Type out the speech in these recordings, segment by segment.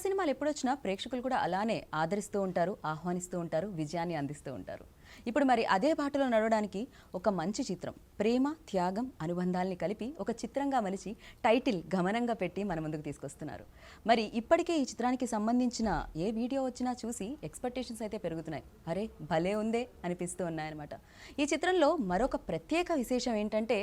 సినిమాలు ఎప్పుడొచ్చినా ప్రేక్షకులు కూడా అలానే ఆదరిస్తూ ఉంటారు, ఆహ్వానిస్తూ ఉంటారు, విజయాన్ని అందిస్తూ ఉంటారు. ఇప్పుడు మరి అదే బాటలో నడవడానికి ఒక మంచి చిత్రం ప్రేమ, త్యాగం, అనుబంధాల్ని కలిపి ఒక చిత్రంగా మలిచి టైటిల్ గమనంగా పెట్టి మన ముందుకు తీసుకొస్తున్నారు. మరి ఇప్పటికే ఈ చిత్రానికి సంబంధించిన ఏ వీడియో వచ్చినా చూసి ఎక్స్పెక్టేషన్స్ అయితే పెరుగుతున్నాయి. అరే భలే ఉందే అనిపిస్తూ ఉన్నాయన్నమాట. ఈ చిత్రంలో మరొక ప్రత్యేక విశేషం ఏంటంటే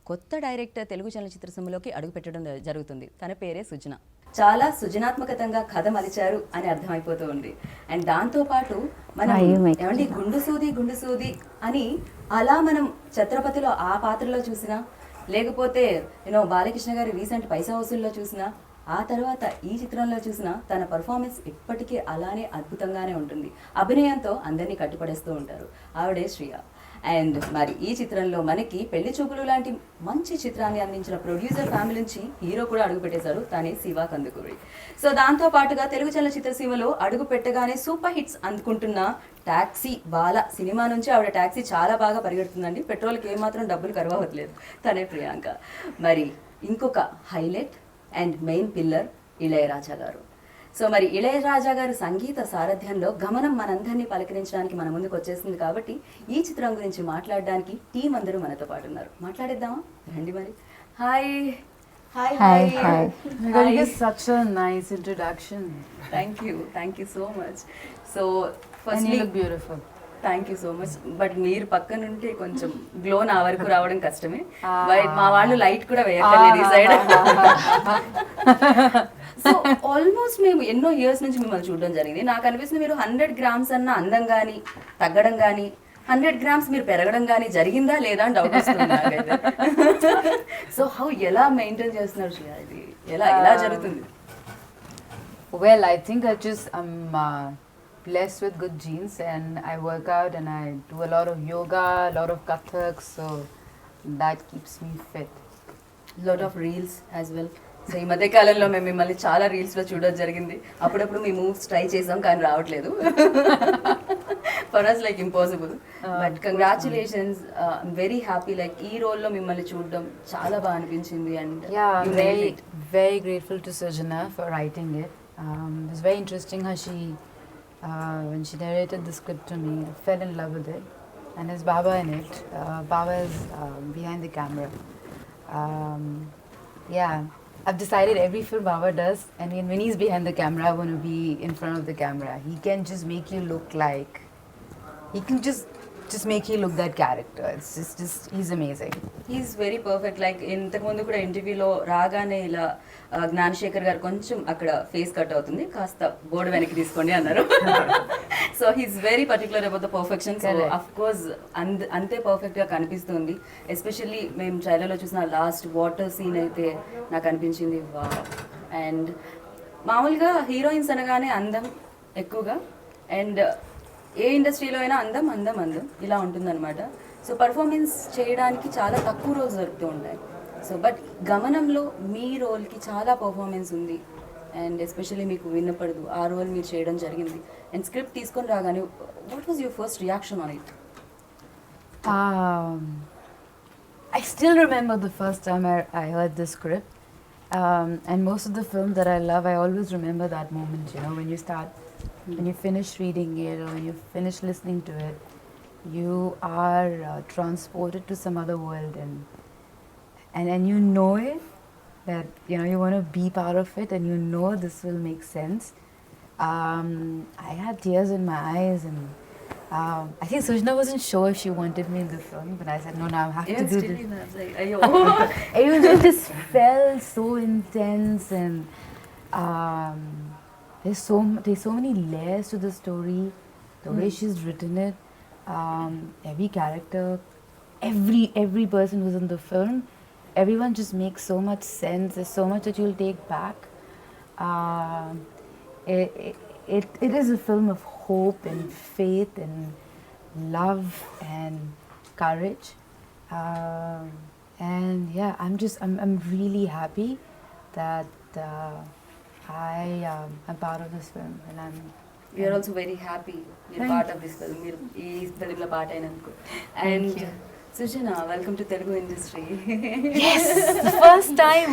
కొత్త డైరెక్టర్ తెలుగు చలనచిత్ర సీమలోకి అడుగుపెట్టడం జరుగుతుంది. తన పేరే సుజన. చాలా సృజనాత్మకంగా కథ మలిచారు అని అర్థమైపోతూ ఉంది. అండ్ దాంతోపాటు మనం ఏమంటే గుండు సూది అని అలా మనం ఛత్రపతిలో ఆ పాత్రలో చూసినా, లేకపోతే బాలకృష్ణ గారి రీసెంట్ పైసా వసూల్లో చూసినా, ఆ తర్వాత ఈ చిత్రంలో చూసిన తన పర్ఫార్మెన్స్ ఇప్పటికీ అలానే అద్భుతంగానే ఉంటుంది. అభినయంతో అందరినీ కట్టుపడేస్తూ ఉంటారు. ఆవిడే శ్రియ. అండ్ మరి ఈ చిత్రంలో మనకి పెళ్లి చూపులు లాంటి మంచి చిత్రాన్ని అందించిన ప్రొడ్యూసర్ ఫ్యామిలీ నుంచి హీరో కూడా అడుగు పెట్టేశారు. తనే శివ కందుకూరి. సో దాంతో పాటుగా తెలుగు చలనచిత్ర సీమలో అడుగు పెట్టగానే సూపర్ హిట్స్ అందుకుంటున్న టాక్సీ బాల సినిమా నుంచి ఆవిడ టాక్సీ చాలా బాగా పరిగెడుతుందండి. పెట్రోల్కి ఏమాత్రం డబ్బులు కరవట్లేదు. తనే ప్రియాంక. మరి ఇంకొక highlight and main pillar Ilaiyaraaja గారు. సో మరి ఇళయరాజా గారి సంగీత సారథ్యంలో గమనం మనందరినీ పలకరించడానికి మన ముందుకు వచ్చేసింది. కాబట్టి ఈ చిత్రం గురించి మాట్లాడడానికి టీం అందరూ మనతో పాటు ఉన్నారు. మాట్లాడేద్దామా రండి మరి. Hi hi hi hi. Such a nice introduction. Thank you so much. So firstly, you look beautiful. Thank you so much. But మీరు పక్కనుంటే కొంచెం గ్లో నా వరకు రావడం కష్టమే. బట్ మా వాళ్ళు లైట్ కూడా వేయట్లేదు ఈ సైడ్. సో ఆల్మోస్ట్ మేము ఎన్నో ఇయర్స్ నుంచి మిమ్మల్ని చూడడం జరిగింది. నాకు అనిపిస్తుంది మీరు 100 grams అన్న అందం కానీ తగ్గడం కానీ 100 grams మీరు పెరగడం కానీ జరిగిందా లేదా అని డౌట్ వస్తుంది నాకైతే. సో ఎలా మెయింటైన్ చేస్తున్నారు శ్రేయ? ఇది ఎలా జరుగుతుంది? Well, I think I'm blessed with good genes, and I work out and I do a lot of yoga, a lot of kathak, so that keeps me fit. Lot of reels as well. So ఈ మధ్య కాలంలో మేము మిమ్మల్ని చాలా రీల్స్లో చూడడం జరిగింది. అప్పుడప్పుడు మీ మూవ్స్ ట్రై చేసాం కానీ రావట్లేదు. For us like impossible. But congratulations, very happy. Like ఈ రోల్లో మిమ్మల్ని చూడడం చాలా బాగా అనిపించింది. And very grateful to Sujana for writing it. It's very interesting how she when she narrated the script to me, I fell in love with it. And there's Baba in it. Baba is behind the camera. Yeah, I've decided every film Baba does, and when he's behind the camera, I want to be in front of the camera. He can just make you look like, he can just make you look that character. It's just he's amazing. He's very perfect. Like ఇంతకు ముందు కూడా ఇంటర్వ్యూలో రాగానే ఇలా జ్ఞానశేఖర్ గారు కొంచెం అక్కడ face cut అవుతుంది, కాస్త బోర్డు వెనక్కి తీసుకోండి అన్నారు. So he's very particular about the perfection. So of course అంతే పర్ఫెక్ట్ గా కనిపిస్తుంది. ఎస్పెషల్లీ మేము ట్రైలర్లో చూసిన లాస్ట్ వాటర్ సీన్ అయితే నాకు అనిపించింది వా. అండ్ మామూలుగా హీరోయిన్స్ అనగానే అందం ఎక్కువగా, అండ్ ఏ ఇండస్ట్రీలో అయినా అందం అందం అందం ఇలా ఉంటుందన్నమాట. సో పర్ఫార్మెన్స్ చేయడానికి చాలా తక్కువ రోజు దొరుకుతూ ఉంటాయి. సో బట్ గమనంలో మీ రోల్కి చాలా పర్ఫార్మెన్స్ ఉంది. అండ్ ఎస్పెషల్లీ మీకు విన్నపడదు ఆ రోల్ మీరు చేయడం జరిగింది. అండ్ స్క్రిప్ట్ తీసుకొని రాగానే what was your first reaction on it? I still remember the first time I heard the script. And most of the films that I love, I always remember that moment, when you start, when you finish reading it or when you finish listening to it, you are transported to some other world, and you know it, that you want to be part of it, and this will make sense. I had tears in my eyes, and I think Sujana wasn't sure if she wanted me in the film, but I said no, I have to do this. It just felt so intense, and there's so many layers to the story, the way she's written it. Every character, every person who's in the film, everyone just makes so much sense. There's so much that you'll take back. It is a film of hope and faith and love and courage. And yeah, I'm really happy that I'm part of this film, and you're also very happy you're part of this film. మీరు ఈ ఫిల్మ్లో part అయినందుకు. And Sujana, welcome to Telugu industry. Yes, the first time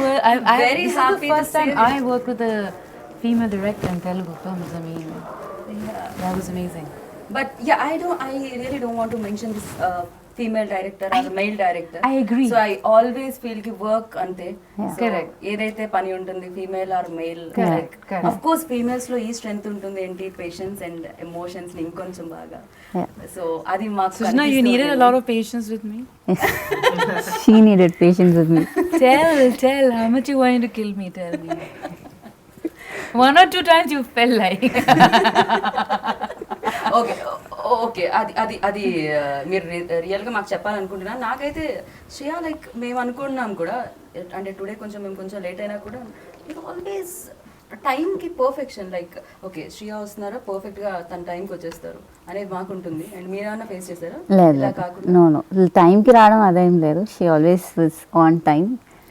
Very happy the first to time see I work with a female director in Telugu films. I mean, that was amazing. But yeah, I really don't want to mention this female director or male director. I agree. So I always feel ki work ante. Yeah. So, Correct. ఏదైతే పని ఉంటుంది female are mail, Correct, correct. Of course females లో ఈ strength ఉంటుంది ఏంటి, patience and emotions ని ఇంకొంచెం బాగా. Yeah. సో అది మాకు Sujna, you needed a lot of patience with me. She needed patience with me. Tell how much you wanted to kill me. Tell me. 1 or 2 times you felt like. Okay okay అది అది అది మీరు రియల్గా మాకు చెప్పాలనుకుంటున్నా. నాకైతే Shreya like మేము అనుకుంటున్నాం కూడా, అంటే టుడే కొంచెం మేము కొంచెం లేట్ అయినా కూడా ఇట్ ఆల్వేస్ టైంకి పర్ఫెక్షన్, లైక్ ఓకే శ్రేయా వస్తున్నారా పర్ఫెక్ట్గా తన టైంకి వచ్చేస్తారు అనేది మాకుంటుంది. అండ్ మీరేమన్నా ఫేస్ చేస్తారా లేదు ఇలా లేదు కాకుండా? నో టైంకి రావడం అదేం లేదు. She always was on time.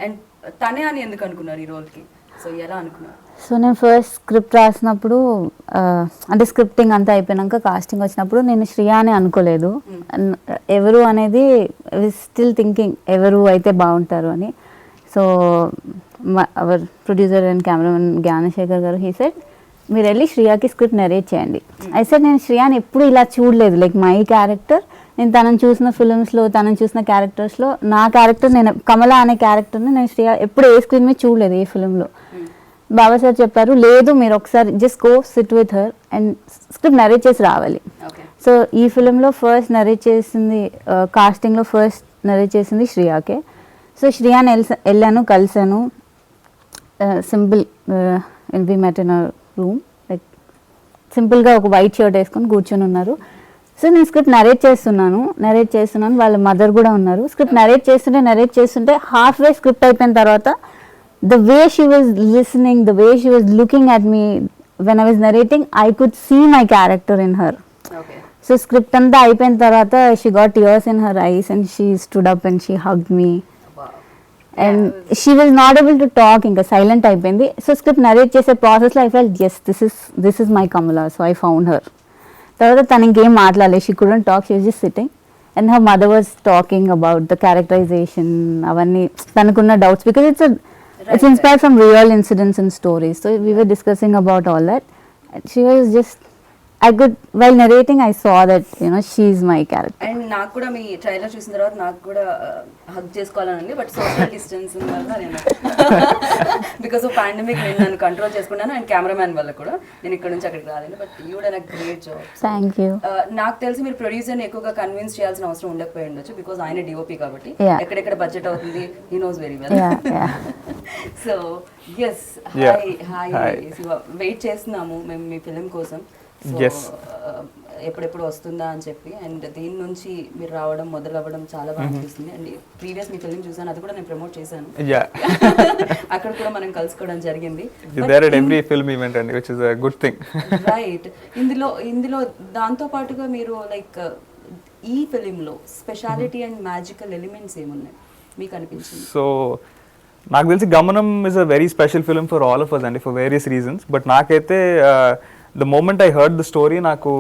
And తనే అని ఎందుకు అనుకున్నారు ఈ రోల్కి? సో ఎలా అనుకున్నారు? సో నేను ఫస్ట్ స్క్రిప్ట్ రాసినప్పుడు అంటే స్క్రిప్టింగ్ అంతా అయిపోయినాక కాస్టింగ్ వచ్చినప్పుడు నేను శ్రియా అని అనుకోలేదు. ఎవరు అనేది స్టిల్ థింకింగ్ ఎవరు అయితే బాగుంటారు అని. So our producer and cameraman Gnanasekhar గారు హీ సెడ్ మీరు వెళ్ళి శ్రియాకి స్క్రిప్ట్ నరేట్ చేయండి. అయితే నేను శ్రియాని ఎప్పుడు ఇలా చూడలేదు. లైక్ మై క్యారెక్టర్, నేను తనని చూసిన ఫిల్మ్స్లో తనని చూసిన క్యారెక్టర్స్లో నా క్యారెక్టర్, నేను కమల అనే క్యారెక్టర్ని నేను శ్రియా ఎప్పుడు ఏ స్క్రీన్ మీద చూడలేదు ఏ ఫిల్మ్లో. బాబా సార్ చెప్పారు లేదు మీరు ఒకసారి just go SIT with her and script narrate చేసి రావాలి. ఓకే సో ఈ ఫిలింలో ఫస్ట్ నరేట్ చేసింది, కాస్టింగ్లో ఫస్ట్ నరేట్ చేసింది శ్రియాకే. సో శ్రియాని వెళ్ళాను, కలిసాను. Simple we met in a room, like సింపుల్గా ఒక వైట్ షర్ట్ వేసుకొని కూర్చొని ఉన్నారు. సో నేను స్క్రిప్ట్ నరేట్ చేస్తున్నాను, వాళ్ళ మదర్ కూడా ఉన్నారు. స్క్రిప్ట్ నరేట్ చేస్తుంటే హాఫ్ వే స్క్రిప్ట్ అయిపోయిన తర్వాత the way she was listening, the way she was looking at me when I was narrating, I could see my character in her. Okay So script anta అయిపోయిన తర్వాత she got tears in her eyes and she stood up and she hugged me and she was not able to talk, ఇంకా silent అయిపోయింది. So script narrate చేసే process లో I felt yes, this is my Kamala, so I found her. తర్వాత తను ఇంకేం మాట్లాడలేదు, she couldn't talk, she was just sitting and her mother was talking about the characterization, అవన్నీ తనకున్న doubts because it's inspired from real incidents and stories. So we were discussing about all that. And she was just, while narrating, I saw that, she's my character. And నాకు కూడా మీ trailer చూసిన తర్వాత నాకు కూడా hug చేసుకోవాలని ఉంది, but social distance వల్ల నేను బికాస్ ఆఫ్ పాండమిక్ నేను నన్ను కంట్రోల్ చేసుకున్నాను. అండ్ కెమెరామ్యాన్ వల్ల కూడా నేను ఇక్కడ నుంచి అక్కడికి రాలేను. But you done a great job. Thank you. నాకు తెలిసి మీరు ప్రొడ్యూసర్ని ఎక్కువగా కన్విన్స్ చేయాల్సిన అవసరం ఉండకపోయి ఉండొచ్చు, బికాస్ ఆయన డిఓపి కాబట్టి Yeah. ఎక్కడెక్కడ బడ్జెట్ అవుతుంది he knows very well. Yeah. So yes Yeah. Hi Hi. Wait చేస్తున్నాము మేము మీ ఫిలిం కోసం. So Yes. ఎప్పుడెప్పుడు వస్తుందా అని చెప్పి, అండ్ దీని నుంచి మీరు రావడం మొదలవ్వడం చాలా బాగా అనిపిస్తుంది. అండ్ ప్రీవియస్ మీ ఫిలిం చూసాను, అది కూడా నేను ప్రమోట్ చేశాను. Yeah. అక్కడ కూడా మనం కలుసుకోవడం జరిగింది. You're there at every film event, and which is a good thing. Right. ఇందులో దాంతో పాటుగా మీరు లైక్ ఈ ఫిలింలో స్పెషాలిటీ అండ్ మ్యాజికల్ ఎలిమెంట్స్ ఏమున్నాయి మీకు అనిపించింది? So, నాకు తెలిసి Gamanam is a very special film for all of us అండి, ఫర్ వేరియస్ రీజన్స్. బట్ నాకైతే the moment I heard the story, నాకు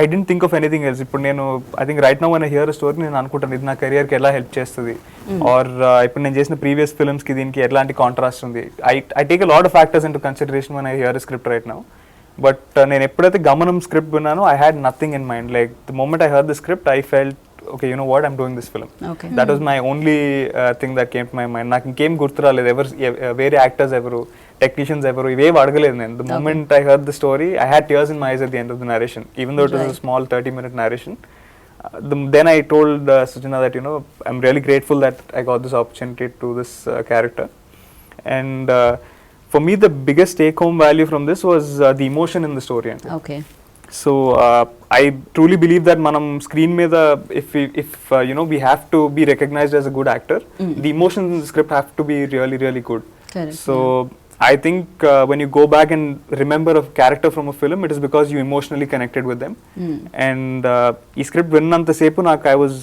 I didn't think of anything else. ఇప్పుడు నేను I think right now when I hear story నేను అనుకుంటాను ఇది నా కెరియర్కి ఎలా హెల్ప్ చేస్తుంది, ఆర్ ఇప్పుడు నేను చేసిన ప్రీవియస్ ఫిల్మ్స్కి దీనికి ఎలాంటి కాంట్రాస్ట్ ఉంది. I take a lot of factors into consideration when I hear script right now. But నేను ఎప్పుడైతే గమనం స్క్రిప్ట్ విన్నానో I had nothing in mind. Like the moment I heard the script I felt okay, you know what, I'm doing this film. Okay. That was my only thing that came to my mind. నాకు ఇంకేం గుర్తు రాలేదు, వేరే actors ఎవరు, technicians ఎవరు, ఇవేవి అడగలేదు నేను. The moment I heard the story, I had tears in my eyes at the end of the narration, even though it was a small 30-minute narration. Then I told Sujana that, I'm really grateful that I got this opportunity to this character. And for me, the biggest take-home value from this was the emotion in the story. Okay. So I truly believe that manam screen meeda if we have to be recognized as a good actor, the emotions in the script have to be really really good. Correct. So I think when you go back and remember a character from a film, it is because you emotionally connected with them. And ee script vinnanta sepu nak I was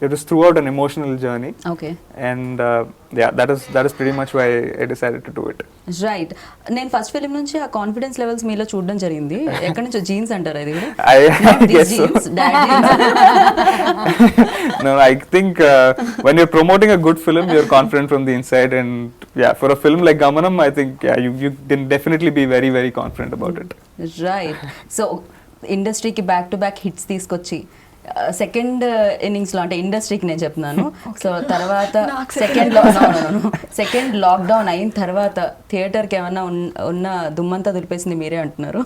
it was throughout an emotional journey. Okay. And yeah, that is pretty much why I decided to do it. Right, నేను first film నుంచి ఆ confidence levels మీలో చూడడం జరిగింది. ఎక్కడి నుంచో jeans అంటారు అది కూడా? I guess so. Dad No, I think when you're promoting a good film, you're confident from the inside, and yeah, for a film like Gamanam, I think yeah, you can definitely be very, very confident about it. Right. So ఇండస్ట్రీకి back to back hits తీసుకొచ్చి second ఇన్నింగ్స్లో, అంటే ఇండస్ట్రీకి నేను చెప్తున్నాను. So తర్వాత second lockdown అయిన తర్వాత థియేటర్కి ఏమన్నా ఉన్న దుమ్మంతా దులిపేసింది మీరే అంటున్నారు.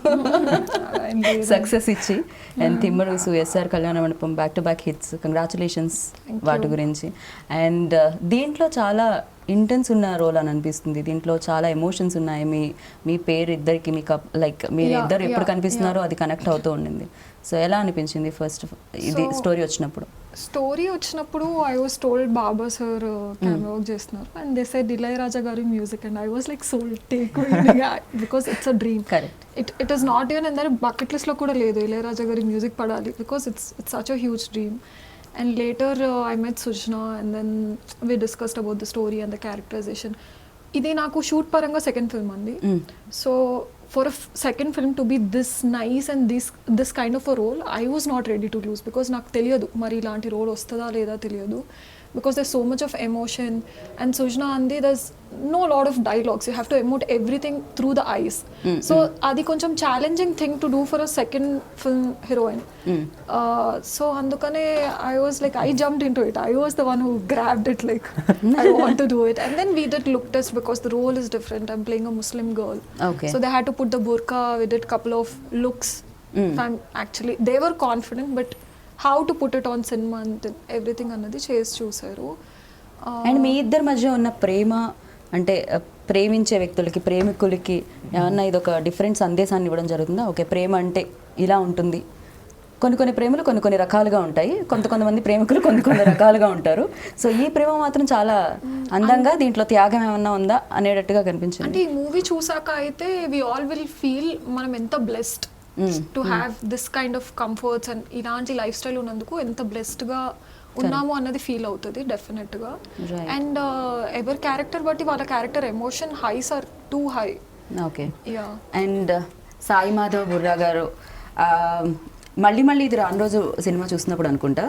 సక్సెస్ ఇచ్చి అండ్ తిమ్మరుసు, ఎస్ఆర్ కళ్యాణ మండపం, back to back hits. Congratulations వాటి గురించి. అండ్ దీంట్లో చాలా ఇంటెన్స్ ఉన్న రోల్ అని అనిపిస్తుంది. దీంట్లో చాలా ఎమోషన్స్ ఉన్నాయి. మీ పేరు ఇద్దరికి మీకు లైక్ మీరు ఇద్దరు ఎప్పుడు కనిపిస్తున్నారో అది కనెక్ట్ అవుతూ ఉండింది. సో ఎలా అనిపించింది ఫస్ట్ ఇది స్టోరీ వచ్చినప్పుడు? స్టోరీ వచ్చినప్పుడు I was told Baba sir camera work చేస్తున్నారు అండ్ దే సెడ్ ఇళయరాజా గారి music and I was like soul take because it's a dream. Correct. It is not even అందరి బకెట్ లిస్ట్లో కూడా లేదు ఇళయరాజా గారి మ్యూజిక్ పడాలి because it's such a huge dream. And later I met Sujna and then we discussed about the story and the characterization. Idi naku shoot paranga second film andi. So for a second film to be this nice and this kind of a role, I was not ready to lose because నాకు తెలియదు మరి ఇలాంటి role వస్తుందా లేదా తెలియదు because there's so much of emotion and Sujna andi there's no lot of dialogues, you have to emote everything through the eyes. So adi koncham challenging thing to do for a second film heroine. So andukane I was like I jumped into it, I was the one who grabbed it like I want to do it. And then we did look test because the role is different, I'm playing a Muslim girl. Okay. So they had to put the burqa, we did couple of looks. And actually they were confident but how to put it on cinema and everything అన్నది చేసి చూసారు. And మీ ఇద్దరి మధ్య ఉన్న ప్రేమ అంటే ప్రేమించే వ్యక్తులకి, ప్రేమికులకి ఏమన్నా ఇది ఒక డిఫరెంట్ సందేశాన్ని ఇవ్వడం జరుగుతుందా? ఓకే, ప్రేమ అంటే ఇలా ఉంటుంది. కొన్ని ప్రేమలు కొన్ని రకాలుగా ఉంటాయి, కొంతమంది ప్రేమికులు కొన్ని రకాలుగా ఉంటారు. సో ఈ ప్రేమ మాత్రం చాలా అందంగా, దీంట్లో త్యాగం ఏమన్నా ఉందా అనేటట్టుగా కనిపించింది. అంటే ఈ మూవీ చూసాక అయితే వి ఆల్ విల్ ఫీల్ మనం ఎంత blessed to have this kind of comforts and ఇలాంటి లైఫ్ స్టైల్ ఉన్నందుకు ఎంత బ్లెస్డ్ గా ఉన్నాము అన్నది ఫీల్ అవుతుంది డెఫినెట్ గా. అండ్ ఎవరి క్యారెక్టర్ బట్టి వాళ్ళ character emotion highs are too high. Okay. Yeah. And Sai Madhav Burra గారు మళ్ళీ ఇది రాను రోజు సినిమా చూసినప్పుడు అనుకుంటా.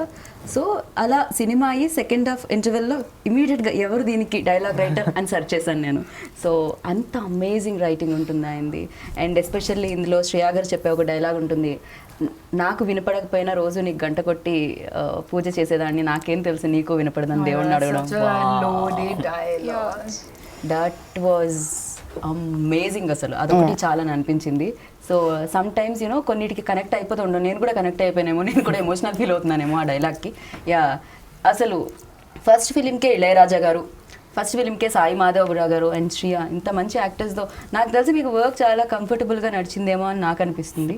సో అలా సినిమా అయ్యి సెకండ్ హాఫ్ ఇంటర్వెల్లో ఇమీడియట్గా ఎవరు దీనికి డైలాగ్ రైటర్ అని సెర్చ్ చేశాను నేను. సో అంత అమేజింగ్ రైటింగ్ ఉంటుంది ఆయనది. అండ్ ఎస్పెషల్లీ ఇందులో శ్రేయా గారు చెప్పే ఒక డైలాగ్ ఉంటుంది, నాకు వినపడకపోయినా రోజు నీకు గంట కొట్టి పూజ చేసేదాన్ని, నాకేం తెలుసు నీకు వినపడదని దేవుడిని అడగడం. That was amazing. అసలు అదొకటి చాలా అనిపించింది. సో సమ్ టైమ్స్ యూనో కొన్నిటికి కనెక్ట్ అయిపోతూ ఉండవు. నేను కూడా కనెక్ట్ అయిపోయానేమో, నేను కూడా ఎమోషనల్ ఫీల్ అవుతున్నానేమో ఆ డైలాగ్కి. యా, అసలు ఫస్ట్ ఫిలింకే ఇళయరాజా గారు, ఫస్ట్ ఫిలింకే సాయి మాధవ్ బుర్రా గారు అండ్ శ్రియా, ఇంత మంచి యాక్టర్స్తో నాకు తెలిసి మీకు వర్క్ చాలా కంఫర్టబుల్గా నడిచిందేమో అని నాకు అనిపిస్తుంది.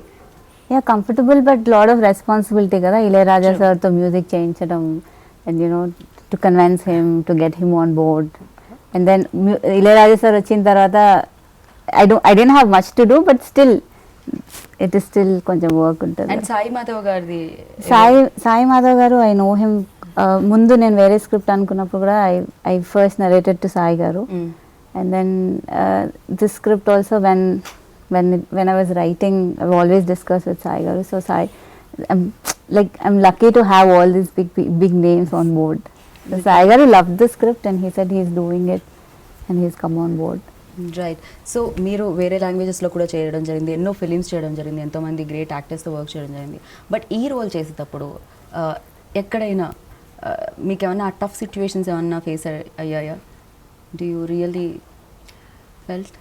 Yeah, comfortable but lot of responsibility కదా ఇళయరాజా సార్తో మ్యూజిక్ చేయించడం and you know to convince him to get him on board. And then Ilaiyaraaja sir వచ్చిన తర్వాత I didn't have much to do, but still it is still కొంచెం work ఉంటుంది. And Sai Madhav గారిది, సాయి మాధవ్ గారు I know him. ముందు నేను వేరే స్క్రిప్ట్ అనుకున్నప్పుడు కూడా I first narrated to Sai గారు. And then this script also when I was writing I've always discussed with Sai garu. So Sai, I'm lucky to have all these big names on board. So Sai garu loved the script and he said he's doing it and he's come on board. Right. So మీరు వేరే లాంగ్వేజెస్లో కూడా చేయడం జరిగింది, ఎన్నో films చేయడం జరిగింది, ఎంతోమంది great యాక్టర్స్తో work చేయడం జరిగింది. బట్ ఈ రోల్ చేసేటప్పుడు ఎక్కడైనా మీకు ఏమన్నా టఫ్ సిచ్యువేషన్స్ ఏమన్నా ఫేస్ అయ్యాయా? Do you really felt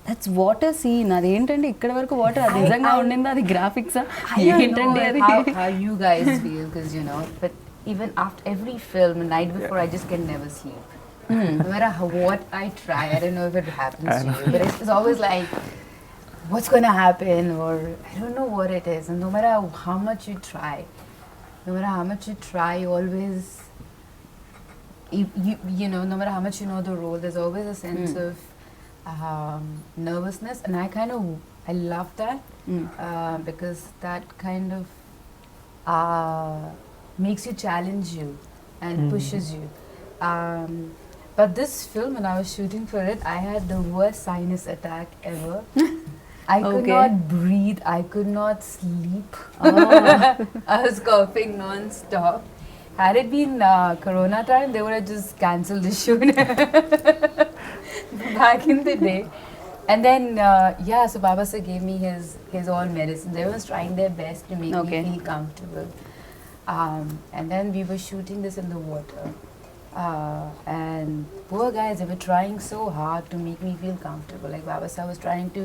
that's water scene? అదేంటండి ఇక్కడ వరకు వాటర్, అది నిజంగా ఉండిందా, అది గ్రాఫిక్సా ఏంటండి అది? How you guys feel, because you know, but even after every film, the night before, I just can never sleep. No matter what I try, I don't know if it happens to you, but it's always like, what's going to happen, or I don't know what it is. And no matter how much you try, you always, you know, no matter how much you know the role, there's always a sense of nervousness, and I love that because that kind of makes you challenge you and pushes you. But this film, when I was shooting for it, I had the worst sinus attack ever. I could Okay. not breathe. I could not sleep. I was coughing non-stop. Had it been Corona time, they would have just cancelled the shoot back in the day. And then, yeah, so Baba sir gave me his all medicines. Everyone's trying their best to make Okay. me feel comfortable. And then we were shooting this in the water. And poor guys, they were trying so hard to make me feel comfortable. Like Baba sir was trying to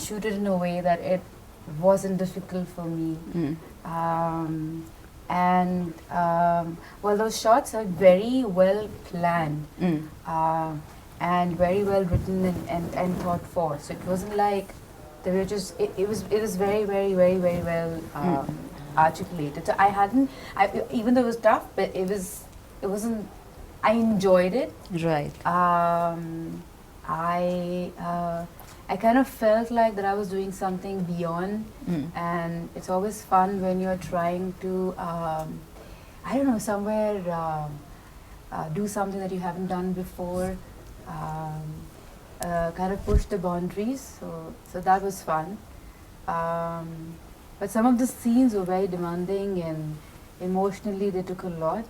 shoot it in a way that it wasn't difficult for me. Well, those shots are very well planned and very well written and thought for. So it wasn't like they were just. It was very well articulated. So even though it was tough, but it wasn't. I enjoyed it. Right. I kind of felt like that I was doing something beyond, and it's always fun when you're trying to, I don't know, somewhere do something that you haven't done before, kind of push the boundaries. So that was fun. But some of the scenes were very demanding and emotionally they took a lot.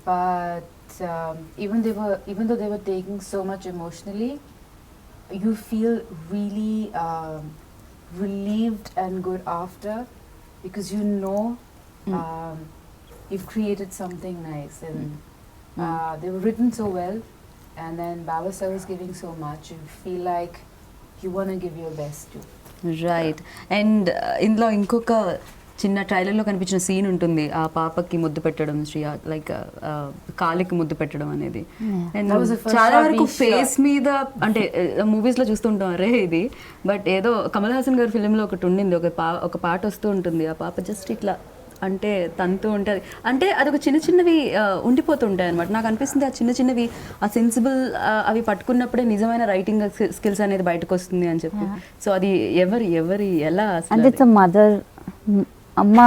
But even though they were taking so much emotionally, you feel really relieved and good after, because you know you've created something nice, and they were written so well, and then Baba sir was giving so much. You feel like you want to give your best too. Right and ఇందులో ఇంకొక చిన్న ట్రైలర్లో కనిపించిన scene ఉంటుంది, ఆ పాపకి ముద్దు పెట్టడం, శ్రీయా లైక్ కాలికి ముద్దు పెట్టడం అనేది. And That was the first చాలా shot వరకు we ఫేస్ మీద అంటే మూవీస్లో చూస్తుంటాం అరే ఇది, బట్ ఏదో కమల్ హాసన్ గారి ఫిలింలో ఒకటి ఉండింది, ఒక పాట వస్తూ ఉంటుంది, ఆ పాప జస్ట్ ఇట్లా అంటే తంతూ ఉంటుంది, అంటే అదొక చిన్నవి ఉండిపోతుంటాయి అనమాట. నాకు అనిపిస్తుంది ఆ చిన్నవి ఆ సెన్సిబుల్ అవి పట్టుకున్నప్పుడే నిజమైన రైటింగ్ స్కిల్స్ అనేది బయటకు వస్తుంది అని చెప్పి. సో అది ఎవరి ఎలా అంటే ఇట్స్ మదర్, అమ్మ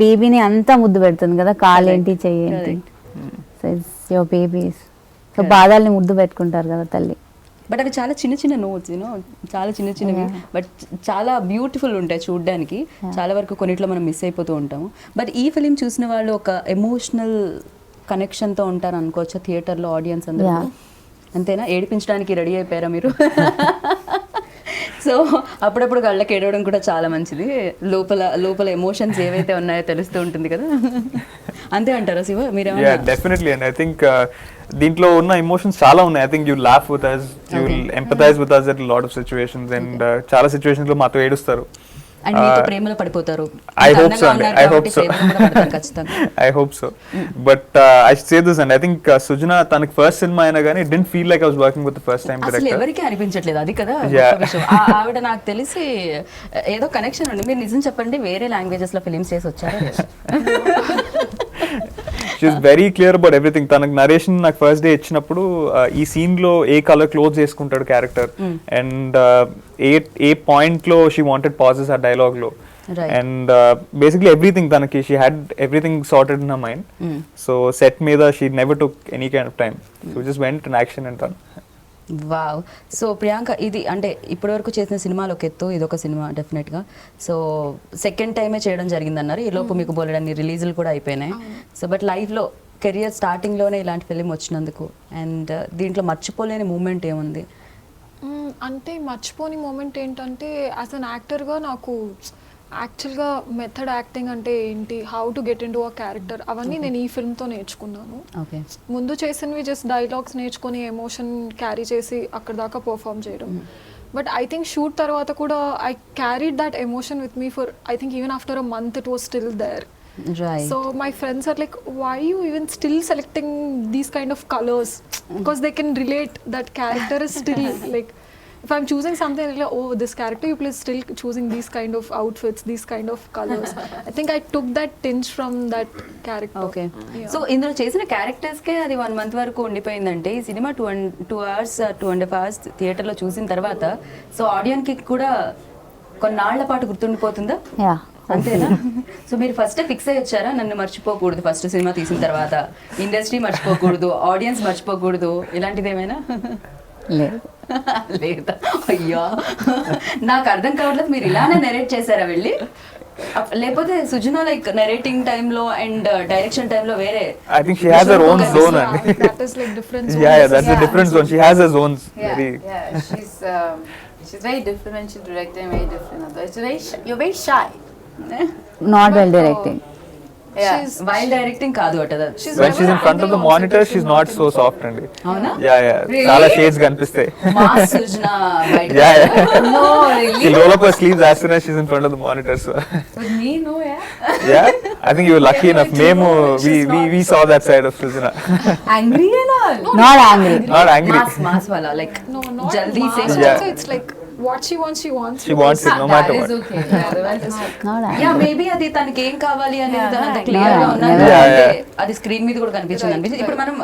బేబీని అంతా ముద్దు పెడుతుంది కదా, కాలేంటి చెయ్యేంటి, so it's your babies. So బాధాల్ని ముద్దు పెట్టుకుంటారు కదా తల్లి. బట్ అవి చాలా చిన్న నోట్స్ యూనో, చాలా చిన్నవి, బట్ చాలా బ్యూటిఫుల్ ఉంటాయి చూడడానికి. చాలా వరకు కొన్నిట్లో మనం మిస్ అయిపోతూ ఉంటాము. బట్ ఈ ఫిలిం చూసిన వాళ్ళు ఒక ఎమోషనల్ కనెక్షన్తో ఉంటారు అనుకోవచ్చా థియేటర్లో ఆడియన్స్ అందరూ? అంతేనా? ఏడిపించడానికి రెడీ అయిపోయారా మీరు? సో అప్పుడప్పుడు కళ్ళకి ఏడవడం కూడా చాలా మంచిది, లోపల ఎమోషన్స్ ఏవైతే ఉన్నాయో తెలుస్తూ ఉంటుంది కదా. అంతే అంటారా Shiva? Yeah, definitely. And I think దీంట్లో ఉన్న ఎమోషన్స్ చాలా ఉన్నాయి. I think you laugh with us, you will empathize with us at a lot of situations, and చాలా situations లో మాతో ఏడుస్తారు. అండ్ మీతో ప్రేమలో పడిపోతారు. I hope so. I hope so. ఖచ్చితంగా. I hope so. But I should say this, and I think Sujana తనకి first cinema అయినా కానీ it didn't feel like I was working with the first time అసలు director. ఎవరికి అనిపించట్లేదు, అది కదా Yeah. గొప్ప విషయం. ఆవిడ నాకు తెలిసి ఏదో కనెక్షన్ ఉంది. మీరు నిజం చెప్పండి, వేరే లాంగ్వేజెస్ లో ఫిలిమ్స్ చేసి వచ్చారా? She's very clear about everything. తనకు నరేషన్ నాకు ఫస్ట్ డే ఇచ్చినప్పుడు ఈ సీన్ లో ఏ కలర్ క్లోజ్ చేసుకుంటాడు క్యారెక్టర్, అండ్ ఏ పాయింట్ లో షీ వాంటెడ్ పాజెస్ ఆ డైలాగ్ లో, Right. అండ్ బేసిక్లీ ఎవ్రీథింగ్ తనకి she had everything sorted in her mind. So set మీద she never took any kind of time, so just went in action and done. Wow. So Priyanka, ఇది అంటే ఇప్పటివరకు చేసిన సినిమాలు ఒక ఎత్తు, ఇదొక సినిమా డెఫినెట్గా. సో సెకండ్ టైమే చేయడం జరిగిందన్నారు, ఈ లోపు మీకు బోలెడన్ని రిలీజులు కూడా అయిపోయినాయి. సో బట్ లైఫ్లో కెరియర్ స్టార్టింగ్లోనే ఇలాంటి ఫిలిం వచ్చినందుకు, అండ్ దీంట్లో మర్చిపోలేని మూమెంట్ ఏముంది? అంటే మర్చిపోని మూమెంట్ ఏంటంటే, యాజ్ అన్ యాక్టర్గా నాకు యాక్చువల్గా మెథడ్ యాక్టింగ్ అంటే ఏంటి, how to get in to a character, అవన్నీ నేను ఈ ఫిల్మ్తో నేర్చుకున్నాను. ఓకే. ముందు చేసినవి జస్ట్ డైలాగ్స్ నేర్చుకొని ఎమోషన్ క్యారీ చేసి అక్కడ దాకా పర్ఫామ్ చేయడం. బట్ ఐ థింక్ షూట్ తర్వాత కూడా I carried that emotion with me for I think even after a month it was still there. Right. So my friends are like, why are you even still selecting these kind of colors? Because they can relate, that character is still like, if I'm choosing something like, oh, this character, you please still choosing these kind of outfits, these kind of colors. I think I took that tinge from that character. Okay. Yeah. So ఇందులో చేసిన క్యారెక్టర్స్కే అది 1 month వరకు ఉండిపోయిందంటే, ఈ cinema 2 hours 2.5 hours థియేటర్లో చూసిన తర్వాత so ఆడియన్కి కూడా కొన్నాళ్ల పాటు గుర్తుండిపోతుందా? యా, అంతేనా? సో మీరు ఫస్ట్ ఫిక్స్ అయ్యి వచ్చారా, నన్ను మర్చిపోకూడదు, ఫస్ట్ సినిమా తీసిన తర్వాత ఇండస్ట్రీ మర్చిపోకూడదు, ఆడియన్స్ మర్చిపోకూడదు, ఇలాంటిది ఏమైనా? లేదు. లేదా? అయ్యా, నాకు అర్థం కావట్లేదు, మీరు ఇలానే నెరేట్ చేశారా వెళ్ళి? లేకపోతే సుజనా లైక్ నెరేటింగ్ టైంలో అండ్ డైరెక్షన్ టైంలో వేరే? I think she has her own zone అండి. That is like different zones. Yeah, that's a different zone. She has her zones. Very. She's very different when she's directing, very different. It's you're very shy. Not well directing. Yeah. Wild directing కాదు అట. When she's in front of the monitor, she's not so soft అండి. అవునా? Yeah. చాలా shades కనిపిస్తాయి. Mass Sujana బయట. Yeah. No, really? She'll roll up her sleeves as soon as she's in front of the monitor. So. With me, no, yeah. Yeah, I think you were lucky enough. Memo, we saw that side of Sujana. Angry and all. Not angry. Not angry. Mass వాళ్ళ like No, not జల్దీ mass. Say. Yeah. Also, it's like what she wants, she wants. She wants it no matter That what. is okay. Yeah, otherwise it's not. Not yeah angry. Maybe అది తనకి ఏం కావాలి అనేది Yeah, అంత yeah. Clear గా ఉన్నారు. Yeah, అంటే yeah. అది స్క్రీన్ మీద కూడా కనిపించింది అనిపించింది. ఇప్పుడు మనం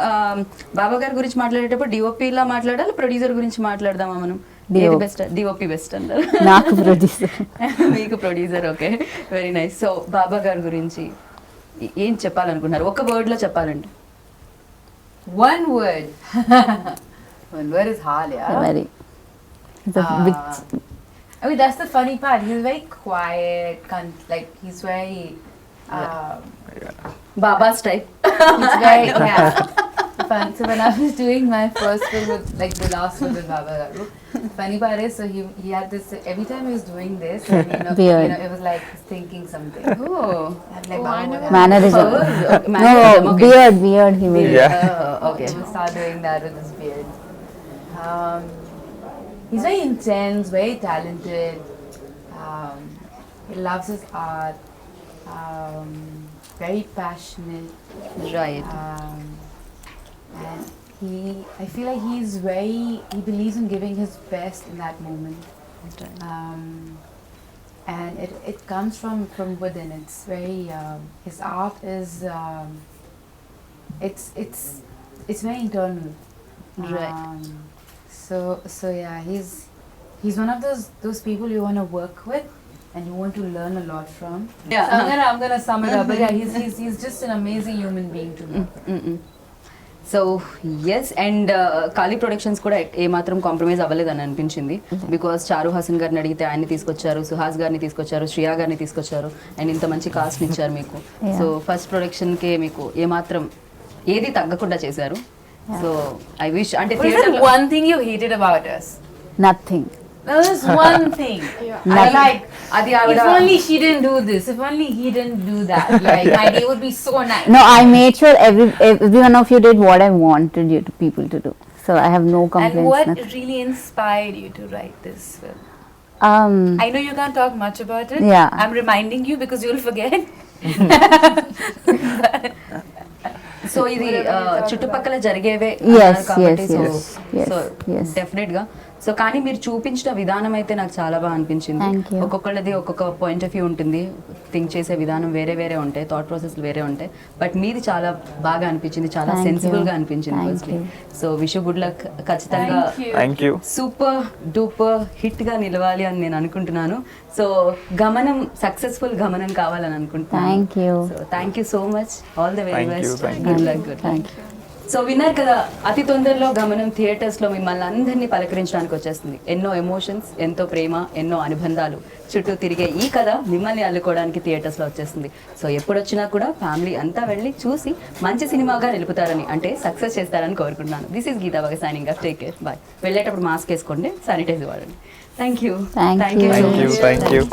బాబా గారి గురించి మాట్లాడేటప్పుడు డిఓపి లా మాట్లాడాలి, ప్రొడ్యూసర్ గురించి మాట్లాడదామా మనం? ఏది బెస్ట్? డిఓపి బెస్ట్ అంటారు. నాకు ప్రొడ్యూసర్. మీకు producer. Okay, very nice. So Baba గారి గురించి ఏం చెప్పాలనుకున్నారు ఒక వర్డ్ లో చెప్పాలంటే? One word. One word is hard, yeah. Very I mean, that's the funny part. He's very quiet, like he's very. Baba style. He's very yeah. Fun. So when I was doing my first film with like the last one with Baba Garu, funny part is so he had this every time he was doing this, and, Beard. it was like he's thinking something. Oh. And like Oh, I Baba never- Garu. Mannerism. Mannerism, No, okay. Beard he will. Yeah. Okay. He will start doing that with his beard. He's very intense, very talented. He loves his art. Very passionate. Right. And I feel like he believes in giving his best in that moment. And it comes from within. It's very, his art is, it's very internal. Right. So yeah, he's one of those people you want to work with and you want to learn a lot from. Yeah. So I'm gonna sum it up, but yeah, he's just an amazing human being to me. So yes, and Kali productions కూడా ఏమాత్రం compromise అవ్వలేదని అనిపించింది. Because చారు హాసన్ గారిని అడిగితే ఆయన్ని తీసుకొచ్చారు, సుహాస్ గారిని తీసుకొచ్చారు, శ్రియా గారిని తీసుకొచ్చారు, అండ్ ఇంత మంచి కాస్ట్ ఇచ్చారు మీకు. సో ఫస్ట్ ప్రొడక్షన్కే మీకు ఏమాత్రం ఏది తగ్గకుండా చేశారు. సో ఐ విష్ అంటే What is the one thing you hated about us? Nothing. There was one thing. Yeah. I like. అది If ఆవిడ only she didn't do this. If only he didn't do that. Like my day would be so nice. No, I made sure every one of you did what I wanted you to people to do. So I have no And complaints. what nothing. really inspired you to write this film? Um, I know you can't talk much about it. Yeah. I'm reminding you because you'll forget. So ఇది చుట్టుపక్కల జరిగేవే Yes, అన్నారు కాబట్టి yes, so yes, yes, so yes. Definite గా. So కానీ మీరు చూపించిన విధానం అయితే నాకు చాలా బాగా అనిపించింది. Thank you. ఒక్కొక్కళ్ళది ఒక్కొక్క పాయింట్ ఆఫ్ వ్యూ ఉంటుంది, థింక్ చేసే విధానం వేరే వేరే ఉంటాయి, థాట్ ప్రాసెస్ వేరే ఉంటాయి. బట్ మీది చాలా బాగా అనిపించింది, చాలా Thank you. సెన్సిబుల్ గా అనిపించింది. Thank firstly you. So wish good luck. ఖచ్చితంగా Thank you. Thank you. Super duper hit గా నిలవాలి అని నేను అనుకుంటున్నాను. సో గమనం సక్సెస్ఫుల్ గమనం కావాలని అనుకుంటున్నాను. Thank you. So thank you so much. All the very Thank you, best. thank good luck. Good Thank you. So విన్నారు కదా, అతి తొందరలో గమనం థియేటర్స్లో మిమ్మల్ని అందరినీ పలకరించడానికి వచ్చేస్తుంది. ఎన్నో ఎమోషన్స్, ఎంతో ప్రేమ, ఎన్నో అనుబంధాలు చుట్టూ తిరిగే ఈ కథ మిమ్మల్ని అల్లుకోవడానికి థియేటర్స్లో వచ్చేస్తుంది. సో ఎప్పుడు వచ్చినా కూడా ఫ్యామిలీ అంతా వెళ్ళి చూసి మంచి సినిమాగా నిలుపుతారని, అంటే సక్సెస్ చేస్తారని కోరుకుంటున్నాను. దిస్ ఈస్ గీతా బాగా signing off. Take care, bye. వెళ్ళేటప్పుడు మాస్క్ వేసుకోండి, శానిటైజర్ వాడండి. Thank you. Thank you. Thank you. Thank you.